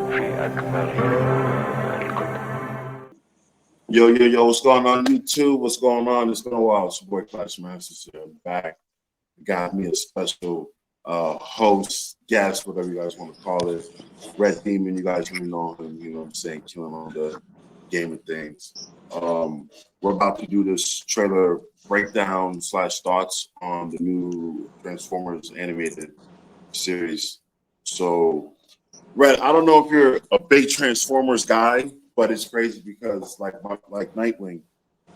Yo, what's going on YouTube? What's going on? It's been a while. It's your boy Clash Masters here. I'm back. Got me a special host, guest, whatever you guys want to call it. Red Demon, you guys can know him, you know what I'm saying, killing on the gaming things. We're about to do this trailer breakdown / thoughts on the new Transformers animated series. So Red, I don't know if you're a big Transformers guy, but it's crazy because like Nightwing,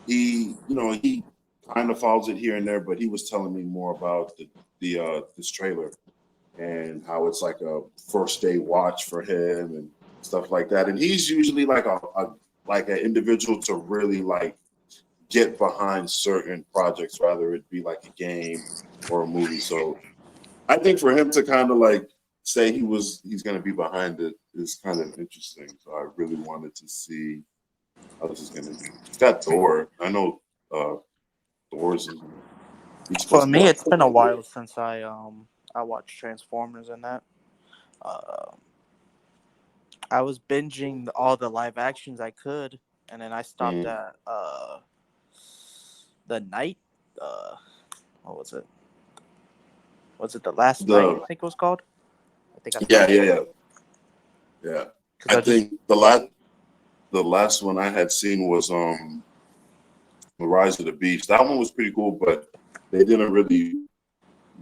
he kind of follows it here and there, but he was telling me more about this trailer and how it's like a first day watch for him and stuff like that. And he's usually like like an individual to really like get behind certain projects, rather it be like a game or a movie. So I think for him to kind of like say he's going to be behind it is kind of interesting. So I really wanted to see how this is going to be. It's got Thor. I know Thor's. For me, it's been a while since I watched Transformers and that. Uh, I was binging all the live actions I could, and then I stopped at the night. What was it? Was it the last night? I think it was called. I think I yeah. I think the last one I had seen was The Rise of the Beast. That one was pretty cool, but they didn't really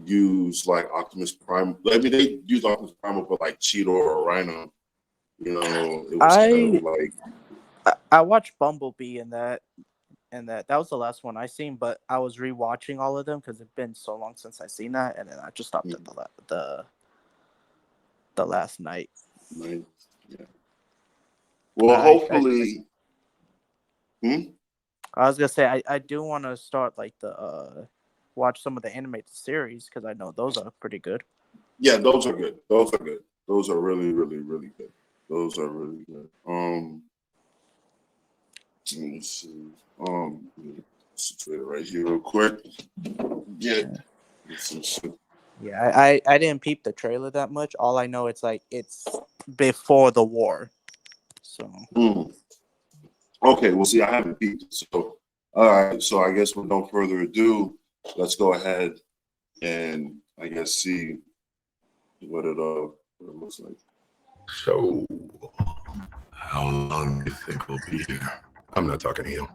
use like Optimus Prime. I mean, they used Optimus Prime, but like Cheetor or Rhino. You know, it was kind of like I watched Bumblebee and that was the last one I seen. But I was rewatching all of them because it's been so long since I seen that, and then I just stopped at the last night. Yeah. Well, hopefully. I was gonna say I do want to start like watch some of the animated series because I know those are pretty good. Yeah, those are good. Those are good. Those are really, really, really good. Those are really good. Let me see. Situate it right here real quick. Yeah. Yeah, I didn't peep the trailer that much. All I know it's before the war. So. Okay, well, see, I haven't peeped it. So, all right. So I guess with no further ado, let's go ahead and I guess see what it looks like. So, how long do you think we'll be here? I'm not talking to you.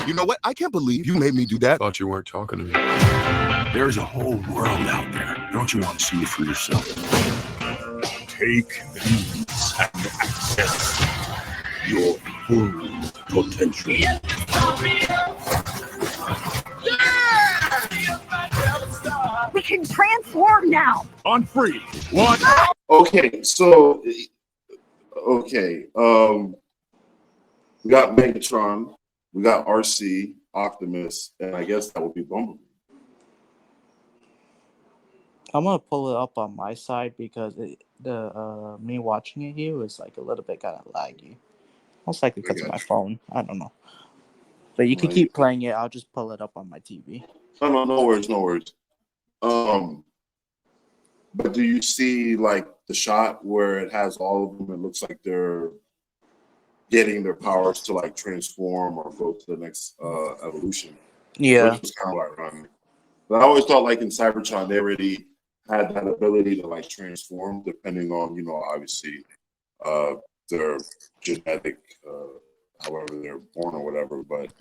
You know what? I can't believe you made me do that. Thought you weren't talking to me. There's a whole world out there. Don't you want to see it for yourself? Take these and access your full potential. We can transform now. On free. What? Okay, so we got Megatron, we got RC, Optimus, and I guess that would be Bumblebee. I'm gonna pull it up on my side because me watching it here was like a little bit kind of laggy. Most likely because of my phone. I don't know. But you can keep playing it. I'll just pull it up on my TV. No worries. But do you see like the shot where it has all of them? It looks like they're getting their powers to like transform or go to the next evolution. Yeah, which was kind of ironic. But I always thought like in Cybertron they already had that ability to like transform depending on obviously their genetic however they're born or whatever. But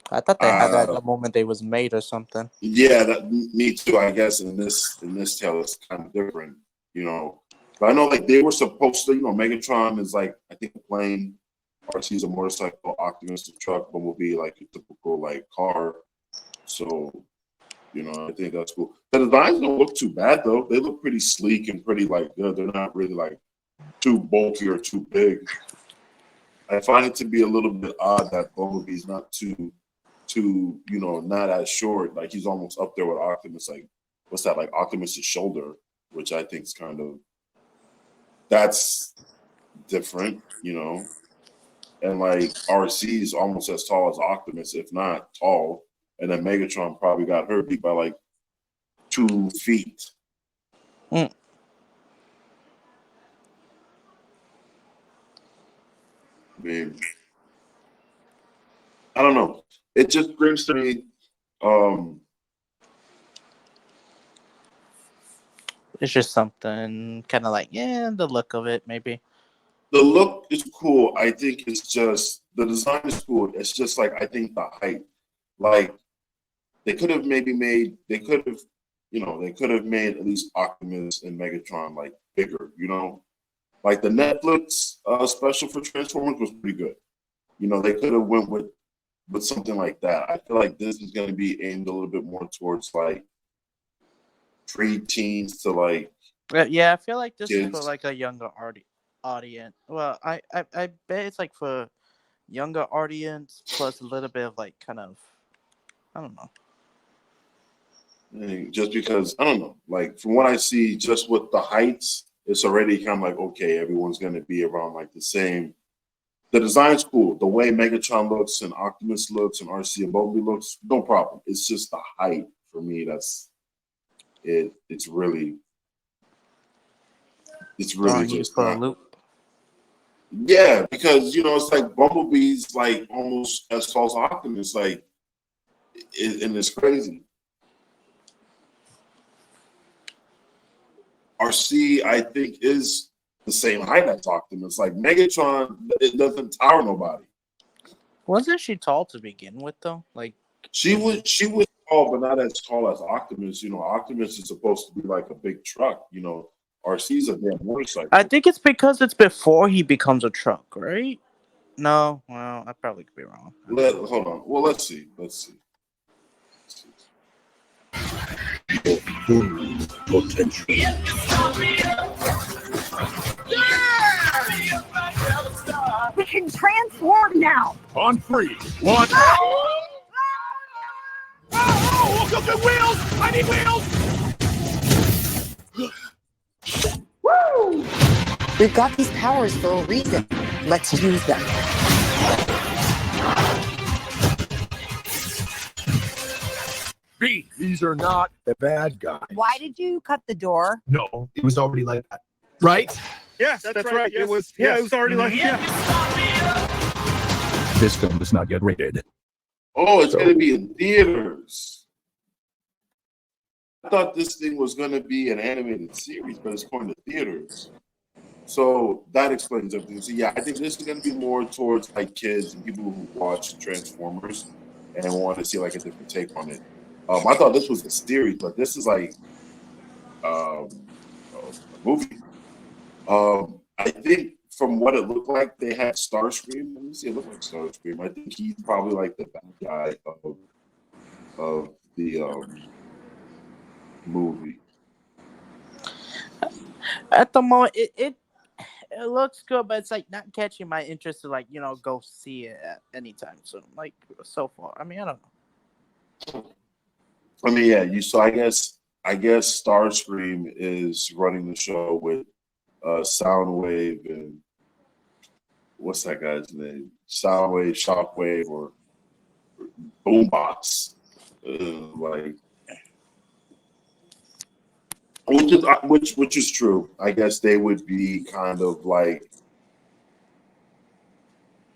I thought they had that the moment they was made or something. Yeah, me too. I guess in this tale it's kind of different, But I know like they were supposed to, Megatron is like I think a plane, RC's a motorcycle, Optimus a truck, Bumblebee like a typical like car. So, I think that's cool. The designs don't look too bad though. They look pretty sleek and pretty like good. They're not really like too bulky or too big. I find it to be a little bit odd that Bumblebee's not too not as short. Like he's almost up there with Optimus. Like, what's that? Like Optimus's shoulder, which I think is kind of that's different, And like RC is almost as tall as Optimus, if not tall. And then Megatron probably got hurt beat by like 2 feet. it just screams to me. It's just something kind of like, yeah, the look of it, maybe. The look is cool. I think it's just the design is cool. It's just like I think the height, like they could have maybe made. They could have, they could have made at least Optimus and Megatron like bigger. Like the Netflix special for Transformers was pretty good. They could have went with something like that. I feel like this is going to be aimed a little bit more towards like pre-teens to like Yeah, I feel like this is for kids. like a younger audience. Well, I bet it's like for younger audience plus a little bit of like kind of, I don't know. And just because I don't know, like from what I see, just with the heights, it's already kind of like okay, everyone's going to be around like the same. The design's cool. The way Megatron looks and Optimus looks and RC and Bumblebee looks, no problem. It's just the height for me. That's it. It's really Throwing you just for a not. loop. Yeah, because it's like Bumblebee's like almost as tall as Optimus, like, and it's crazy. RC, I think, is the same height as Optimus. Like Megatron, it doesn't tower nobody. Wasn't she tall to begin with, though? Like She was tall, but not as tall as Optimus. Optimus is supposed to be like a big truck. RC's a damn motorcycle. I think it's because it's before he becomes a truck, right? No, well, I probably could be wrong. Hold on. Well, let's see. Potential. We can transform now. On 3, 1. Okay, wheels! I need wheels! Woo! We've got these powers for a reason. Let's use them. B, these are not the bad guys. Why did you cut the door? No, it was already like that. Right? Yes, that's right. Yes. It was. Yeah, it was already like. Yeah. This film is not yet rated. Oh, it's going to be in theaters. I thought this thing was going to be an animated series, but it's going to theaters. So that explains everything. So yeah, I think this is going to be more towards like kids and people who watch Transformers and want to see like a different take on it. I thought this was a series, but this is like a movie. I think from what it looked like, they had Starscream. Let me see, it looked like Starscream. I think he's probably like the bad guy of the movie. At the moment, it looks good, but it's like not catching my interest to like go see it at any time soon. Like so far, I mean, I don't know. I mean, yeah, you saw. I guess Starscream is running the show with Soundwave and what's that guy's name? Soundwave, Shockwave, or Boombox. Like, which is true. I guess they would be kind of like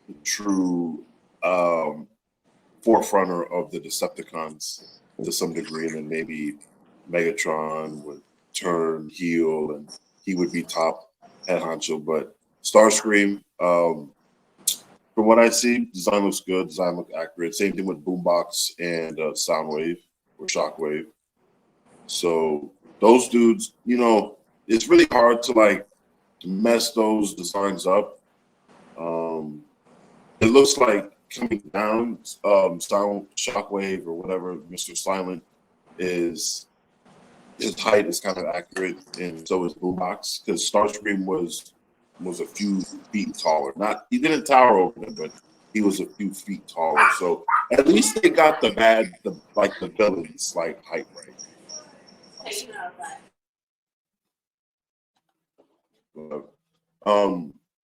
the true forefronter of the Decepticons to some degree, and then maybe Megatron would turn heel and he would be top head honcho. But Starscream, from what I see, design looks good, design looks accurate. Same thing with Boombox and Soundwave or Shockwave. So those dudes, it's really hard to like mess those designs up. It looks like coming down, Sound Shockwave or whatever, Mr. Silent is. His height is kind of accurate, and so is Boombox, because Starscream was a few feet taller. He didn't tower over them, but he was a few feet taller. So at least they got the villains like height right.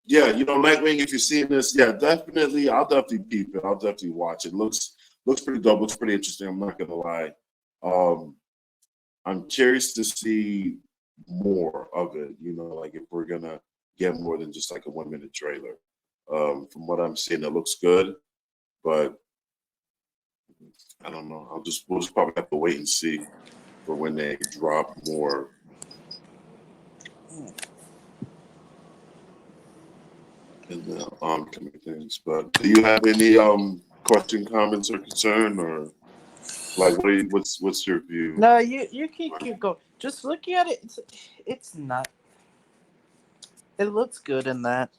Yeah, Nightwing. If you're seeing this, yeah, definitely. I'll definitely peep it. I'll definitely watch it. Looks pretty dope. Looks pretty interesting. I'm not gonna lie. I'm curious to see more of it. Like if we're gonna get more than just like a 1-minute trailer. From what I'm seeing, it looks good, but I don't know. We'll just probably have to wait and see for when they drop more. In the oncoming things. But do you have any question, comments, or concern, or like what's your view? No, you keep going. Just looking at it, it's not. It looks good in that.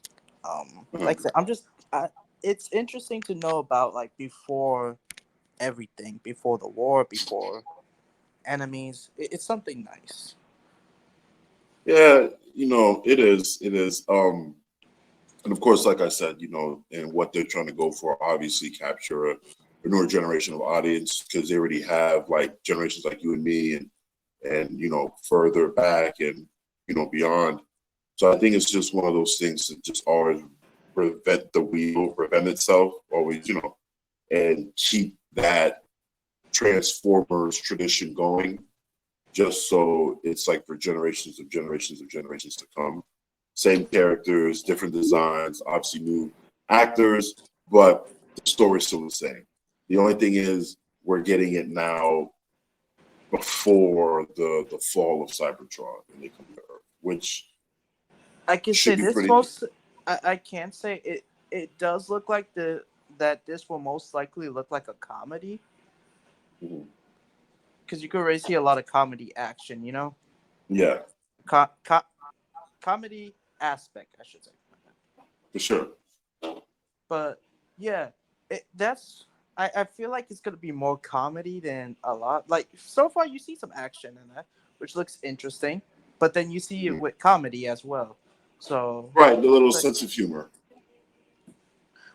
Like I said, it's interesting to know about like before everything, before the war, before enemies. It's something nice. Yeah, it is. It is. And of course, like I said, and what they're trying to go for, obviously capture a newer generation of audience because they already have like generations like you and me and further back and beyond. So I think it's just one of those things that just always prevent the wheel, prevent itself, always, and keep that Transformers tradition going, just so it's like for generations of generations of generations to come. Same characters, different designs, obviously new actors, but the story's still the same. The only thing is we're getting it now before the fall of Cybertron and they come to Earth, which I can say should be this pretty. most. I can say it. It does look like that this will most likely look like a comedy Mhm. because you could already see a lot of comedy action. Yeah, Comedy aspect, I should say. for sure. But yeah, that's. I feel like it's gonna be more comedy than a lot. Like so far, you see some action in that, which looks interesting. But then you see it Mhm. with comedy as well. So Right, the little but- sense of humor.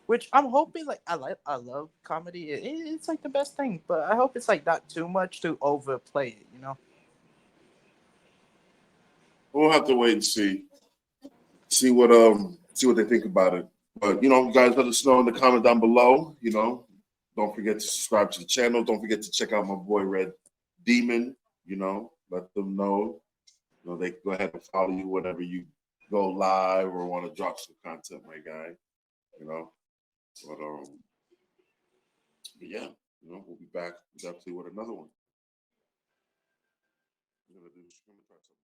which I'm hoping like I love comedy. It's like the best thing, but I hope it's like not too much to overplay it. We'll have to wait and see what they think about it. But you guys let us know in the comment down below. Don't forget to subscribe to the channel. Don't forget to check out my boy Red Demon. Let them know. They can go ahead and follow you whenever you go live or want to drop some content, my guy. But yeah, we'll be back definitely with another one. We're gonna do discriminatory.